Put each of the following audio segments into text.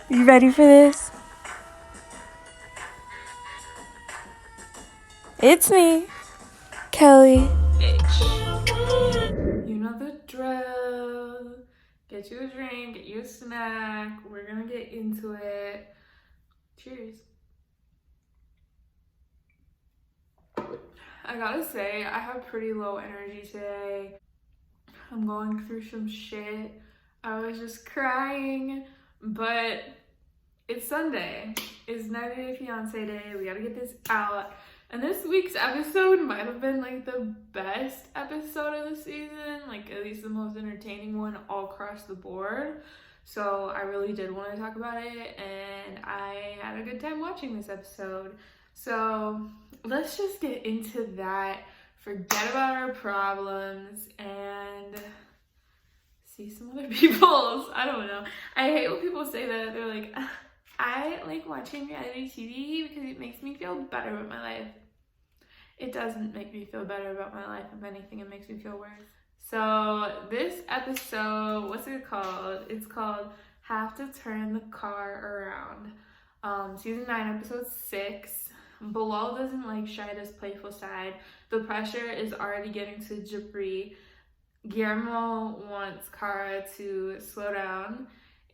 You ready for this? It's me, Kelly. You know the drill. Get you a drink, get you a snack. We're gonna get into it. Cheers. I gotta say, I have pretty low energy today. I'm going through some shit. I was just crying, but it's Sunday. It's 90 Day Fiance Day. We gotta get this out. And this week's episode might have been like the best episode of the season, like at least the most entertaining one all across the board. So I really did want to talk about it, and I had a good time watching this episode. So let's just get into that. Forget about our problems and see some other people's. I don't know. I hate when people say that. They're like, I like watching reality TV because it makes me feel better about my life. It doesn't make me feel better about my life. If anything, it makes me feel worse. So this episode, what's it called? It's called Have to Turn the Car Around. Season 9, episode 6. Bilal doesn't like Chida's playful side. The pressure is already getting to Jabri. Guillermo wants Kara to slow down,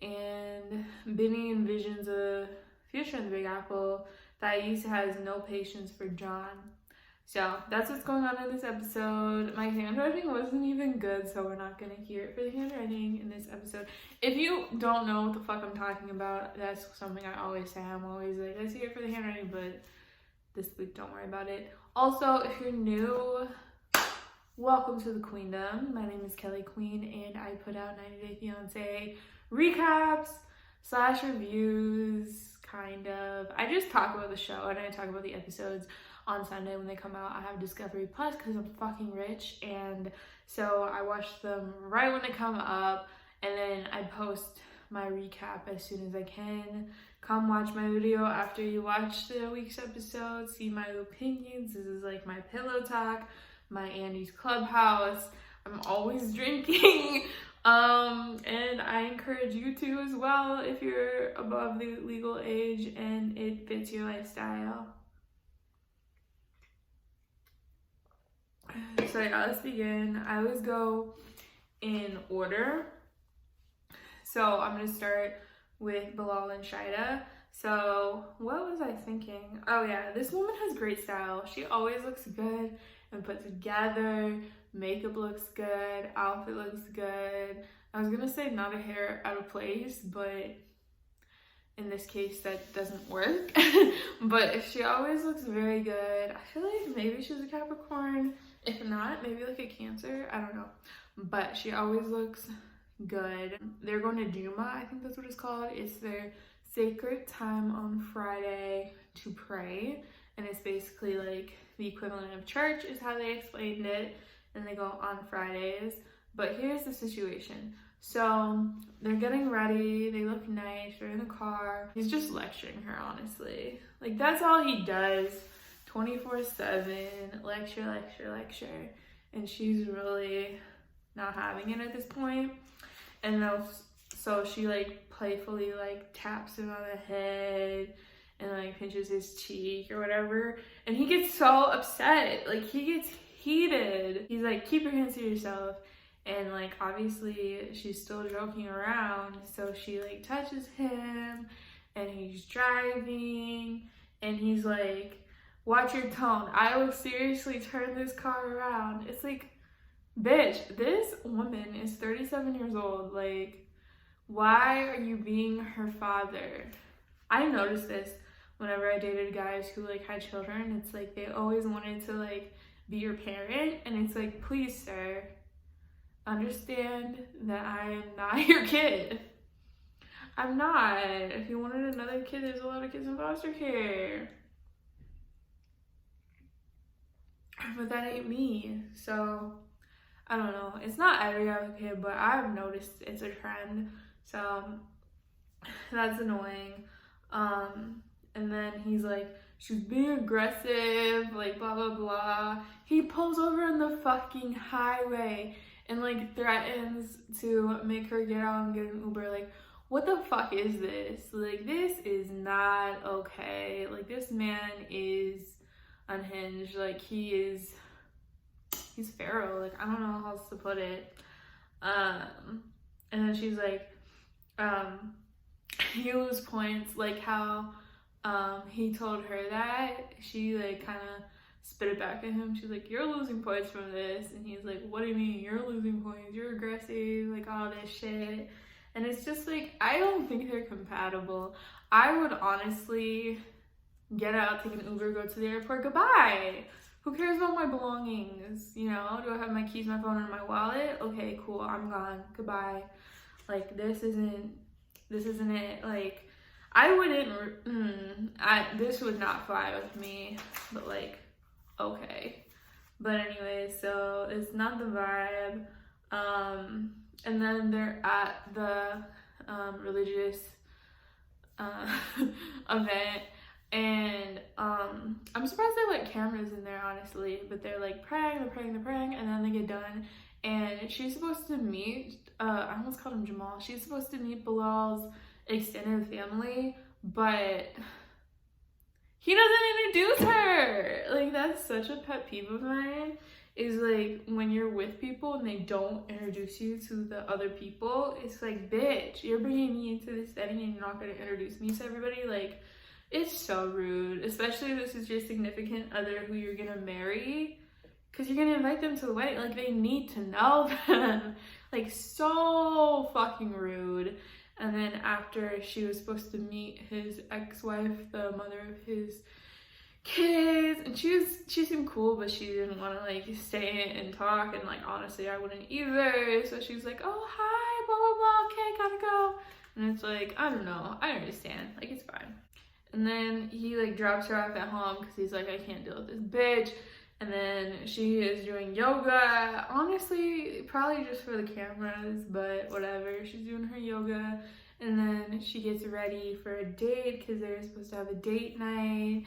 and Benny envisions a future in the Big Apple. Thais has no patience for John. So that's what's going on in this episode. My handwriting wasn't even good, so we're not gonna hear it for the handwriting in this episode. If you don't know what the fuck I'm talking about, that's something I always say. I'm always like, let's hear it for the handwriting, but this week, don't worry about it. Also, if you're new, welcome to the Queendom. My name is Kelly Queen, and I put out 90 Day Fiance recaps / reviews, kind of. I just talk about the show, and I talk about the episodes on Sunday when they come out. I have Discovery Plus because I'm fucking rich, and so I watch them right when they come up, and then I post my recap as soon as I can. Come watch my video after you watch the week's episode. See my opinions. This is like my pillow talk, my Andy's Clubhouse. I'm always drinking. And I encourage you to as well if you're above the legal age and it fits your lifestyle. So yeah, let's begin. I always go in order. So I'm gonna start with Bilal and Chida. So what was I thinking? Oh yeah, this woman has great style. She always looks good and put together. Makeup looks good. Outfit looks good. I was gonna say not a hair out of place, but in this case that doesn't work. But she always looks very good. I feel like maybe she's a Capricorn. If not, maybe like a Cancer. I don't know. But she always looks good. They're going to Juma, I think that's what it's called. It's their sacred time on Friday to pray, and it's basically like the equivalent of church is how they explained it, and they go on Fridays. But here's the situation. So they're getting ready, they look nice, they're in the car. He's just lecturing her, honestly. Like, that's all he does 24/7, lecture, and she's really not having it at this point. And so she like playfully like taps him on the head and like pinches his cheek or whatever, and he gets so upset. Like, he gets heated. He's like, keep your hands to yourself. And like, obviously she's still joking around, so she like touches him, and he's driving, and he's like, watch your tone, I will seriously turn this car around. It's like, bitch, this woman is 37 years old. Like, why are you being her father? I noticed this whenever I dated guys who like had children. It's like they always wanted to like be your parent, and it's like, please sir, understand that I am not your kid. I'm not. If you wanted another kid, there's a lot of kids in foster care. But that ain't me. So I don't know. It's not every other kid, but I've noticed it's a trend. So that's annoying. And then he's like, she's being aggressive, like blah blah blah. He pulls over on the fucking highway and like threatens to make her get out and get an Uber. Like, what the fuck is this? Like, this is not okay. Like, this man is unhinged. Like, he's feral. Like, I don't know how else to put it. And then she's like, he lose points, like how he told her that. She like kind of spit it back at him. She's like, you're losing points from this. And he's like, what do you mean you're losing points? You're aggressive, like all this shit. And it's just like, I don't think they're compatible. I would honestly get out, take an Uber, go to the airport, goodbye. Who cares about my belongings? You know, do I have my keys, my phone, and my wallet? Okay, cool, I'm gone, goodbye. Like, this isn't it. Like, I wouldn't, this would not fly with me, but like, okay. But anyway, so it's not the vibe. And then they're at the religious event, and I'm surprised they let cameras in there, honestly, but they're like praying, and then they get done, and she's supposed to meet, I almost called him Jamal, she's supposed to meet Bilal's extended family, but he doesn't introduce her. Like, that's such a pet peeve of mine, is like when you're with people and they don't introduce you to the other people. It's like, bitch, you're bringing me into this setting and you're not going to introduce me to everybody. Like, it's so rude, especially if this is your significant other who you're gonna marry, because you're gonna invite them to the wedding. Like, they need to know them. Like, so fucking rude. And then after she was supposed to meet his ex-wife, the mother of his kids, and she seemed cool, but she didn't want to like stay and talk, and like honestly I wouldn't either. So she was like, oh hi, blah blah blah, okay, gotta go. And it's like, I don't know, I understand, like, it's fine. And then he like drops her off at home because he's like, I can't deal with this bitch. And then she is doing yoga, honestly probably just for the cameras, but whatever. She's doing her yoga, and then she gets ready for a date because they're supposed to have a date night.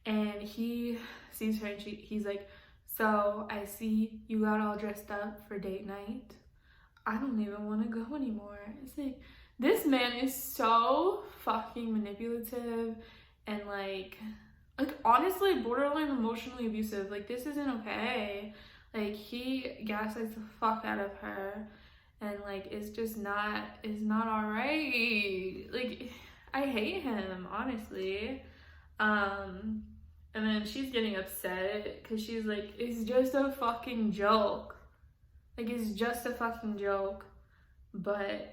And he sees her and he's like, so I see you got all dressed up for date night. I don't even want to go anymore. It's like, this man is so fucking manipulative and like honestly borderline emotionally abusive. Like, this isn't okay. Like, he gaslights the fuck out of her, and like it's not all right. Like, I hate him, honestly. And then she's getting upset because she's like, it's just a fucking joke. Like, it's just a fucking joke. But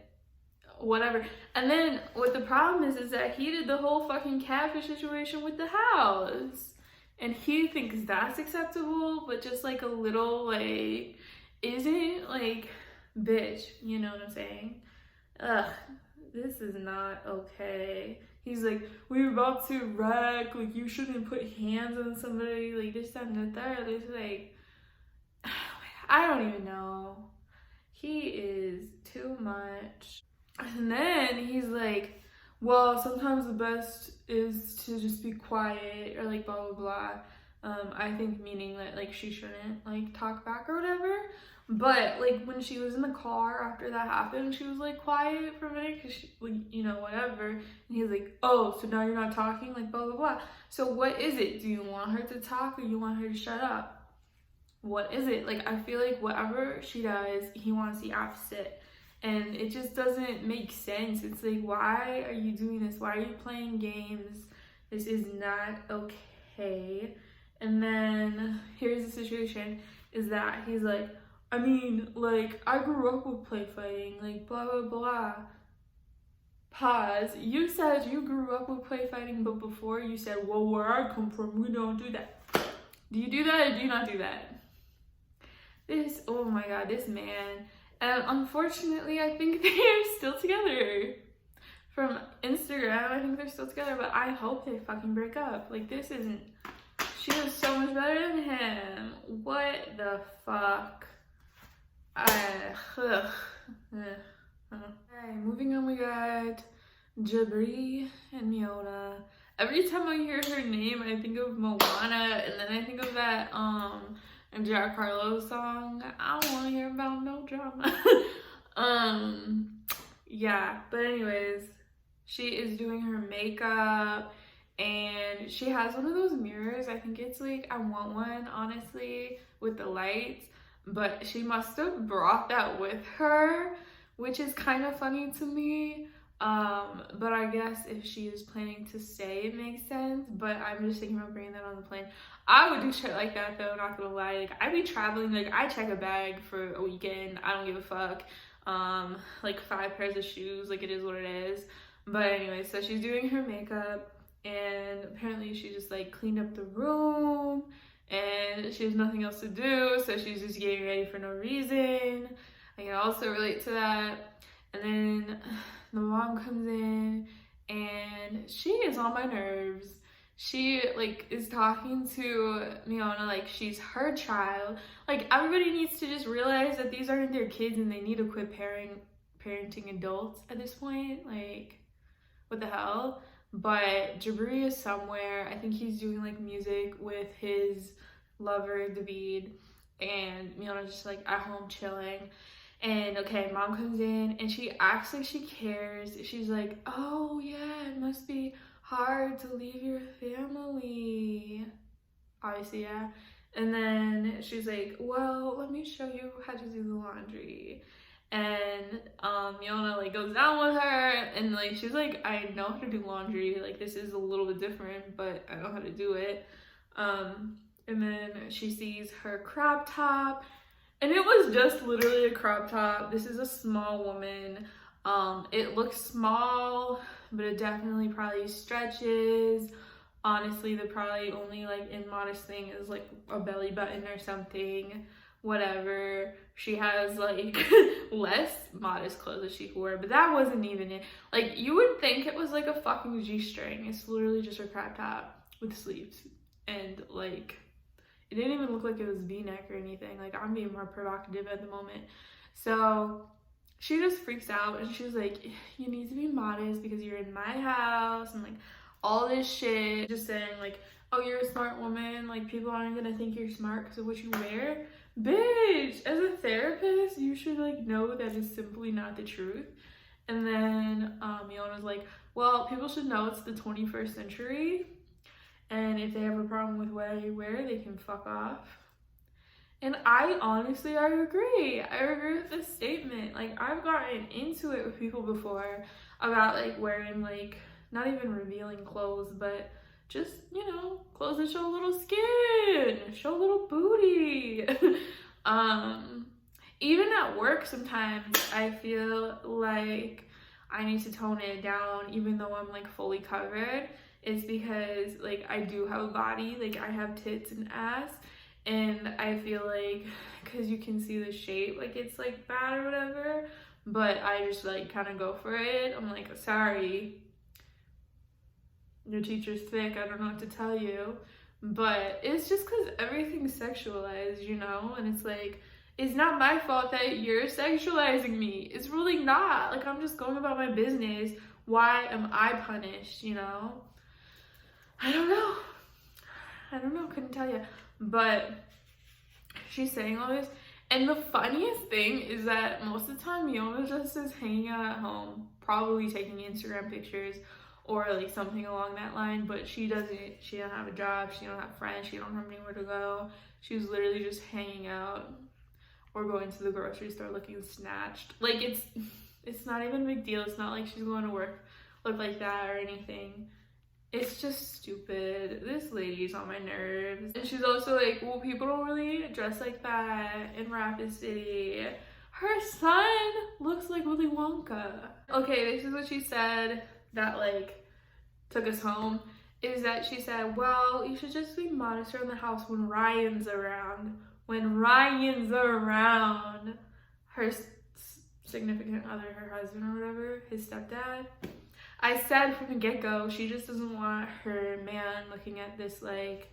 whatever. And then what the problem is that he did the whole fucking catfish situation with the house. And he thinks that's acceptable, but just like a little, like, isn't, like, bitch, you know what I'm saying? Ugh, this is not okay. He's like, we're about to wreck, like, you shouldn't put hands on somebody, like, this, that, and the third. It's like, I don't even know. He is too much. And then he's like, well, sometimes the best is to just be quiet, or like blah, blah, blah. I think meaning that like she shouldn't like talk back or whatever. But like when she was in the car after that happened, she was like quiet for a minute because she, like, you know, whatever. And he's like, oh, so now you're not talking, like blah, blah, blah. So what is it? Do you want her to talk or you want her to shut up? What is it? Like, I feel like whatever she does, he wants the opposite. And it just doesn't make sense. It's like, why are you doing this? Why are you playing games? This is not okay. And then here's the situation, is that he's like, I mean, like, I grew up with play fighting, like, blah, blah, blah. Pause. You said you grew up with play fighting, but before you said, well, where I come from, we don't do that. Do you do that or do you not do that? This, oh my god, this man. And unfortunately, I think they are still together. From Instagram, I think they're still together, but I hope they fucking break up. Like, this isn't, she was so much better than him. What the fuck? Okay, moving on, we got Jabri and Miona. Every time I hear her name, I think of Moana, and then I think of that Jack Harlow song, I don't want to hear about no drama. Yeah, but anyways, she is doing her makeup and she has one of those mirrors. I think it's like, I want one, honestly, with the lights, but she must have brought that with her, which is kind of funny to me. But I guess if she is planning to stay, it makes sense. But I'm just thinking about bringing that on the plane. I would do shit like that though, not gonna lie. Like, I be traveling, like, I check a bag for a weekend. I don't give a fuck. Like 5 pairs of shoes, like, it is what it is. But anyway, so she's doing her makeup, and apparently she just like cleaned up the room and she has nothing else to do, so she's just getting ready for no reason. I can also relate to that. And then the mom comes in and she is on my nerves. She like is talking to Miona like she's her child. Like, everybody needs to just realize that these aren't their kids and they need to quit parenting adults at this point. Like, what the hell? But Jabri is somewhere. I think he's doing like music with his lover David, and Miona's just like at home chilling. And okay, mom comes in and she acts like she cares. She's like, oh yeah, it must be hard to leave your family. Obviously, yeah. And then she's like, well, let me show you how to do the laundry. And Miona like goes down with her and like she's like, I know how to do laundry, like this is a little bit different, but I know how to do it. And then she sees her crop top, and it was just literally a crop top. This is a small woman. It looks small, but it definitely probably stretches. Honestly, the probably only like immodest thing is like a belly button or something. Whatever. She has like less modest clothes that she could wear, but that wasn't even it. Like, you would think it was like a fucking G-string. It's literally just her crop top with sleeves, and like it didn't even look like it was V-neck or anything. Like, I'm being more provocative at the moment. So she just freaks out and she's like, you need to be modest because you're in my house, and like all this shit. Just saying like, oh, you're a smart woman, like people aren't gonna think you're smart because of what you wear. Bitch, as a therapist, you should like know that is simply not the truth. And then Miona's like, well, people should know it's the 21st century, and if they have a problem with what I wear, they can fuck off. And I honestly, I agree with this statement. Like, I've gotten into it with people before about like wearing like, not even revealing clothes, but just, you know, clothes that show a little skin, show a little booty. Even at work sometimes I feel like I need to tone it down even though I'm like fully covered. It's because like I do have a body, like I have tits and ass, and I feel like because you can see the shape, like it's like bad or whatever, but I just like kind of go for it. I'm like, sorry, your teacher's thick, I don't know what to tell you. But it's just because everything's sexualized, you know? And it's like, it's not my fault that you're sexualizing me. It's really not. Like, I'm just going about my business. Why am I punished, you know? I don't know, couldn't tell you. But she's saying all this, and the funniest thing is that most of the time Miona just is hanging out at home, probably taking Instagram pictures or like something along that line. But she don't have a job, she don't have friends, she don't have anywhere to go. She's literally just hanging out or going to the grocery store looking snatched. Like, it's not even a big deal. It's not like she's going to work look like that or anything. It's just stupid. This lady's on my nerves. And she's also like, well, people don't really dress like that in Rapid City. Her son looks like Willy Wonka. Okay, this is what she said that like took us home, is that she said, well, you should just be modest around the house when Ryan's around. When Ryan's around. Her significant other, her husband or whatever, his stepdad. I said from the get-go, she just doesn't want her man looking at this like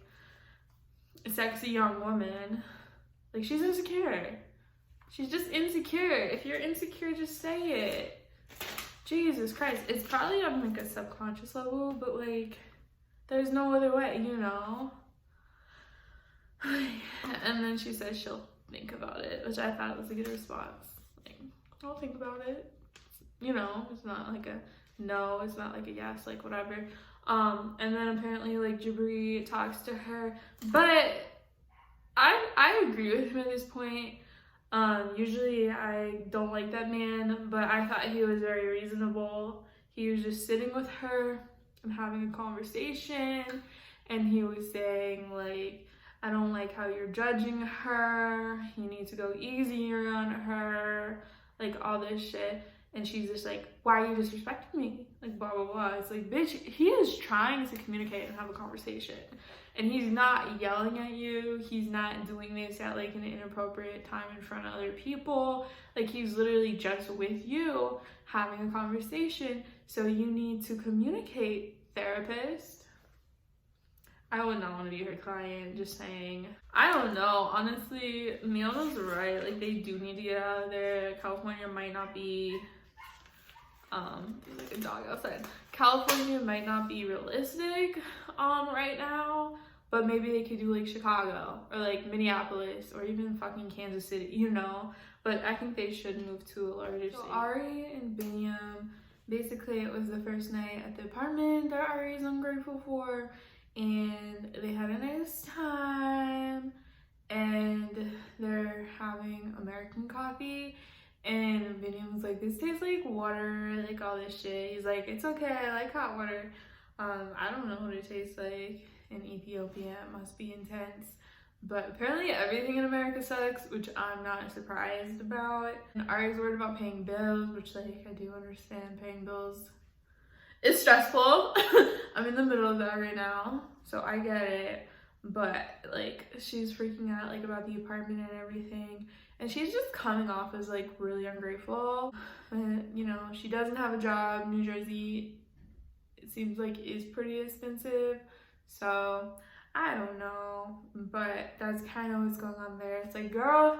sexy young woman. Like, she's insecure. She's just insecure. If you're insecure, just say it. Jesus Christ. It's probably on like a subconscious level, but like there's no other way, you know? And then she says she'll think about it, which I thought was a good response. Like, I'll think about it. you know, it's not like a no, it's not like a yes, like whatever. And then apparently like Jabri talks to her, but I agree with him at this point. Usually I don't like that man, but I thought he was very reasonable. He was just sitting with her and having a conversation, and he was saying like, I don't like how you're judging her, you need to go easier on her, like all this shit. And she's just like, why are you disrespecting me? Like, blah, blah, blah. It's like, bitch, he is trying to communicate and have a conversation. And he's not yelling at you. He's not doing this at like an inappropriate time in front of other people. Like, he's literally just with you having a conversation. So you need to communicate, therapist. I would not want to be her client, just saying. I don't know. Honestly, Miona's right. Like, they do need to get out of there. California might not be, there's like a dog outside. California might not be realistic, right now. But maybe they could do like Chicago or like Minneapolis or even fucking Kansas City, you know? But I think they should move to a larger city. So Ari and Bam, basically it was the first night at the apartment that Ari is ungrateful for. And they had a nice time, and they're having American coffee, and Vinny was like, this tastes like water, like all this shit. He's like, it's okay, I like hot water. I don't know what it tastes like in Ethiopia. It must be intense. But apparently everything in America sucks, which I'm not surprised about. And Ari's worried about paying bills, which like I do understand paying bills. It's stressful. I'm in the middle of that right now, so I get it. But like, she's freaking out like about the apartment and everything, and she's just coming off as like really ungrateful. And you know, she doesn't have a job. New Jersey, it seems like, is pretty expensive. So I don't know, but that's kind of what's going on there. It's like, girl,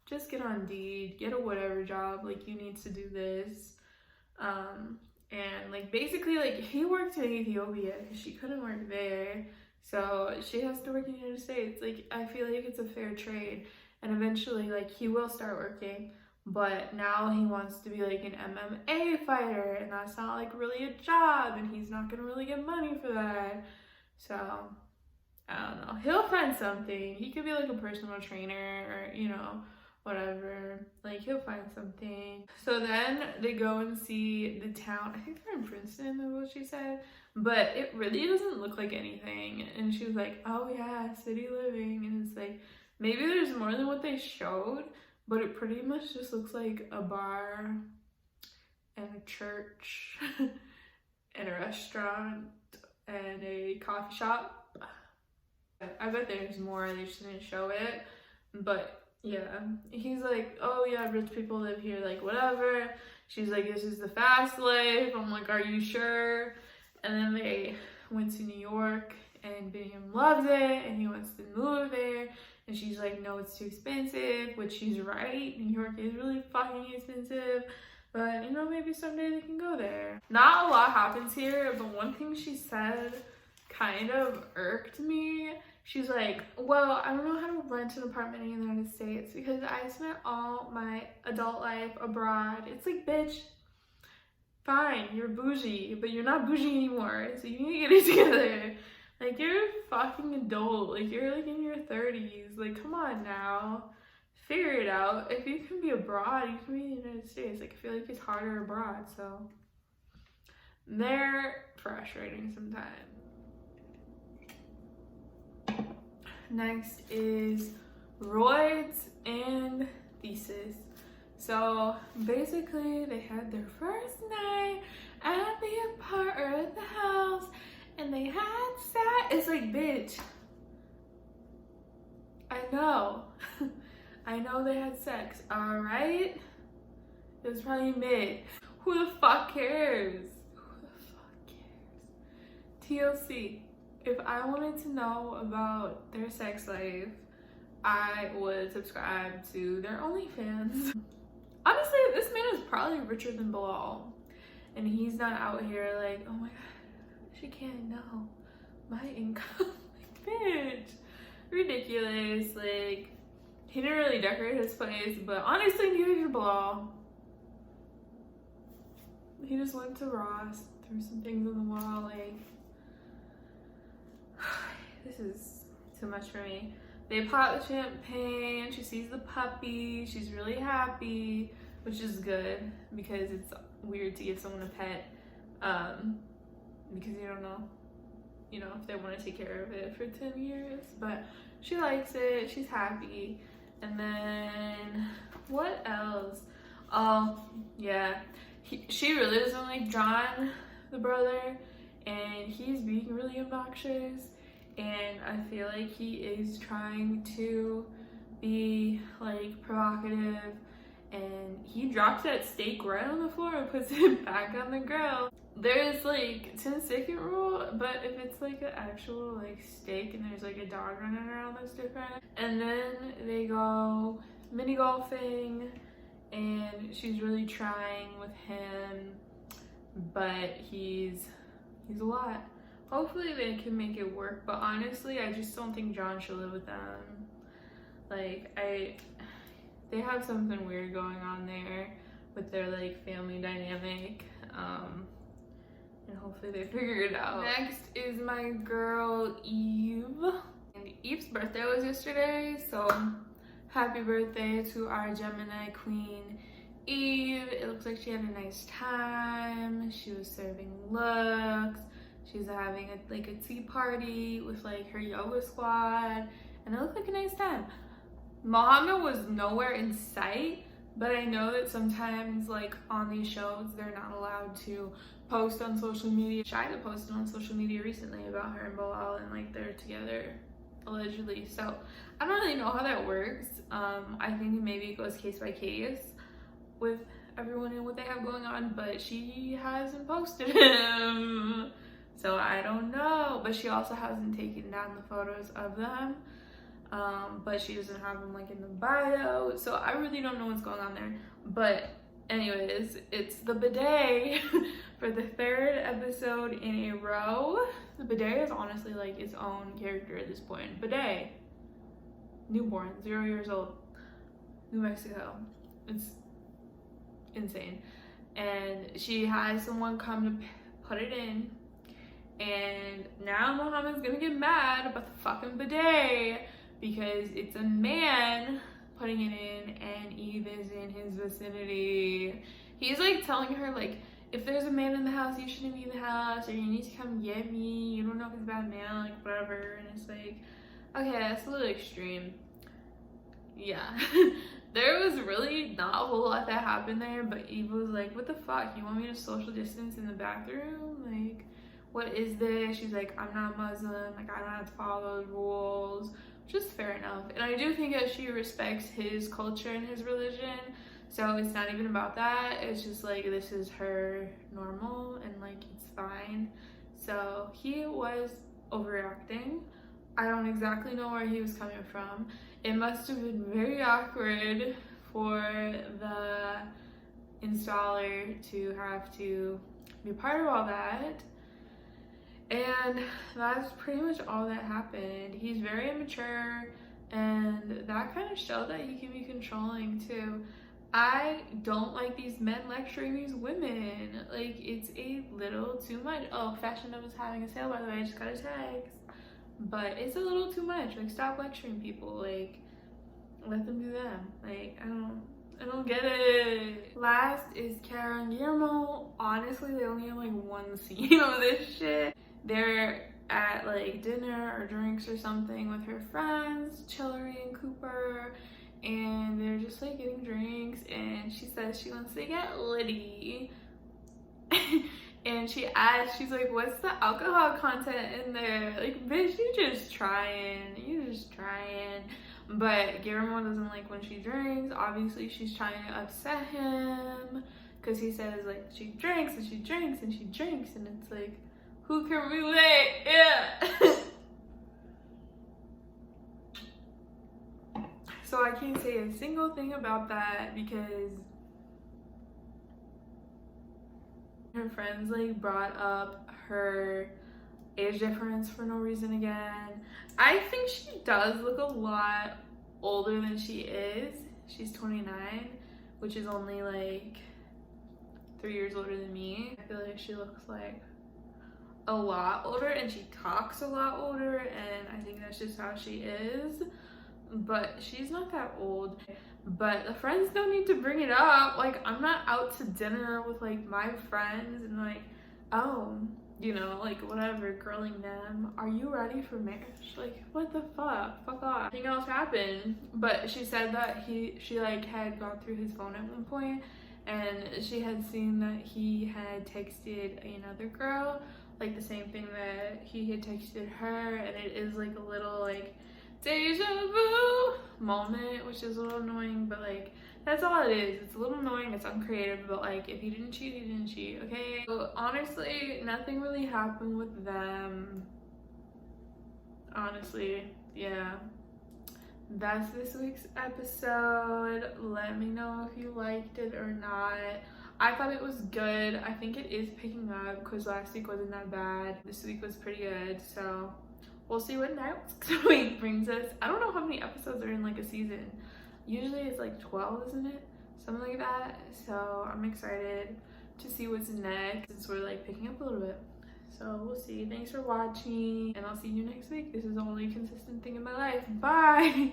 just get on Deed, get a whatever job. Like, you need to do this. And like basically like he worked in Ethiopia because she couldn't work there, so she has to work in the United States. Like, I feel like it's a fair trade, and eventually like he will start working, but now he wants to be like an MMA fighter, and that's not like really a job, and he's not gonna really get money for that. So I don't know, he'll find something. He could be like a personal trainer or, you know, whatever, like he'll find something. So then they go and see the town. I think they're in Princeton, is what she said, but it really doesn't look like anything. And she was like, oh yeah, city living. And it's like, maybe there's more than what they showed, but it pretty much just looks like a bar and a church and a restaurant and a coffee shop. I bet there's more, they just didn't show it. But yeah, he's like, oh yeah, rich people live here, like whatever. She's like, this is the fast life. I'm like, are you sure? And then they went to New York, and Biniam loves it, and he wants to move there. And she's like, no, it's too expensive, which she's right. New York is really fucking expensive, but you know, maybe someday they can go there. Not a lot happens here, but one thing she said kind of irked me. She's like, well, I don't know how to rent an apartment in the United States because I spent all my adult life abroad. It's like, bitch, fine, you're bougie, but you're not bougie anymore, so you need to get it together. Like, you're a fucking adult. Like, you're like in your 30s. Like, come on now. Figure it out. If you can be abroad, you can be in the United States. Like, I feel like it's harder abroad, so they're frustrating sometimes. Next is Roids and Thesis. So basically they had their first night at the apartment or at the house, and they had sex. It's like, bitch, I know. I know they had sex, alright? It was probably mid. Who the fuck cares? Who the fuck cares? TLC. If I wanted to know about their sex life, I would subscribe to their OnlyFans. Honestly, this man is probably richer than Bilal, and he's not out here like, oh my god, she can't know my income. Like, bitch, ridiculous. Like, he didn't really decorate his place, but honestly, neither did Bilal. he just went to Ross, threw some things on the wall. Like, this is too much for me. They pop the champagne, she sees the puppy, she's really happy, which is good because it's weird to give someone a pet, because you don't know, if they want to take care of it for 10 years, but she likes it, she's happy. And then, what else? Oh, yeah, she really doesn't like John, the brother, and he's being really obnoxious. And I feel like he is trying to be like provocative, and he drops that steak right on the floor and puts it back on the grill. There's like 10-second rule, but if it's like an actual like steak and there's like a dog running around, that's different. And then they go mini golfing, and she's really trying with him, but he's a lot. Hopefully they can make it work, but honestly, I just don't think John should live with them. Like, they have something weird going on there with their like family dynamic, and hopefully they figure it out. Next is my girl Eve, and Eve's birthday was yesterday, so happy birthday to our Gemini queen Eve. It looks like she had a nice time. She was serving looks. She's having a tea party with like her yoga squad, and it looked like a nice time. Mohammed was nowhere in sight, but I know that sometimes like on these shows they're not allowed to post on social media. Chida posted on social media recently about her and Bilal, and like they're together allegedly. So I don't really know how that works. I think maybe it goes case by case with everyone and what they have going on, but she hasn't posted him. So I don't know, but she also hasn't taken down the photos of them, but she doesn't have them like in the bio, so I really don't know what's going on there. But anyways, it's the bidet for the 3rd episode in a row. The bidet is honestly like its own character at this point. Bidet, newborn, 0 years old, New Mexico. It's insane. And she has someone come to put it in. And now Mohammed's gonna get mad about the fucking bidet because it's a man putting it in and Eve is in his vicinity. He's like telling her like, if there's a man in the house, you shouldn't be in the house, or you need to come get me. You don't know if it's a bad man, like whatever. And it's like, okay, that's a little extreme. Yeah. There was really not a whole lot that happened there, but Eve was like, what the fuck? You want me to social distance in the bathroom? Like, what is this? She's like, I'm not Muslim, like I don't have to follow those rules, which is fair enough. And I do think that she respects his culture and his religion, so it's not even about that. It's just like, this is her normal and like it's fine. So he was overreacting. I don't exactly know where he was coming from. It must have been very awkward for the installer to have to be part of all that. And that's pretty much all that happened. He's very immature, and that kind of showed that he can be controlling too. I don't like these men lecturing these women. Like, it's a little too much. Oh, Fashion Nova's having a sale, by the way. I just got a text. But it's a little too much. Like, stop lecturing people. Like, let them do them. Like, I don't get it. Last is Kara and Guillermo. Honestly, they only have like one scene of this shit. They're at like dinner or drinks or something with her friends, Chillery and Cooper, and they're just like getting drinks, and she says she wants to get litty. And she asks, she's like, what's the alcohol content in there? Like, bitch, you just trying. But Guillermo doesn't like when she drinks. Obviously, she's trying to upset him because he says like she drinks and she drinks and she drinks, and it's like, who can relate? Yeah. So I can't say a single thing about that because her friends like brought up her age difference for no reason again. I think she does look a lot older than she is. She's 29, which is only like 3 years older than me. I feel like she looks like a lot older, and she talks a lot older, and I think that's just how she is. But she's not that old. But the friends don't need to bring it up. Like, I'm not out to dinner with like my friends and like, oh, you know, like whatever, grilling them. Are you ready for marriage? Like, what the fuck? Fuck off. Nothing else happened. But she said that she like had gone through his phone at one point, and she had seen that he had texted another girl, like the same thing that he had texted her, and it is like a little like deja vu moment, which is a little annoying, but like that's all it is. It's a little annoying, it's uncreative, but like if he didn't cheat, he didn't cheat, okay? So honestly, nothing really happened with them. Honestly, yeah. That's this week's episode. Let me know if you liked it or not. I thought it was good. I think it is picking up because last week wasn't that bad. This week was pretty good, so we'll see what next week brings us. I don't know how many episodes are in like a season. Usually it's like 12, isn't it? Something like that. So I'm excited to see what's next since we're like picking up a little bit. So we'll see. Thanks for watching, and I'll see you next week. This is the only consistent thing in my life. Bye!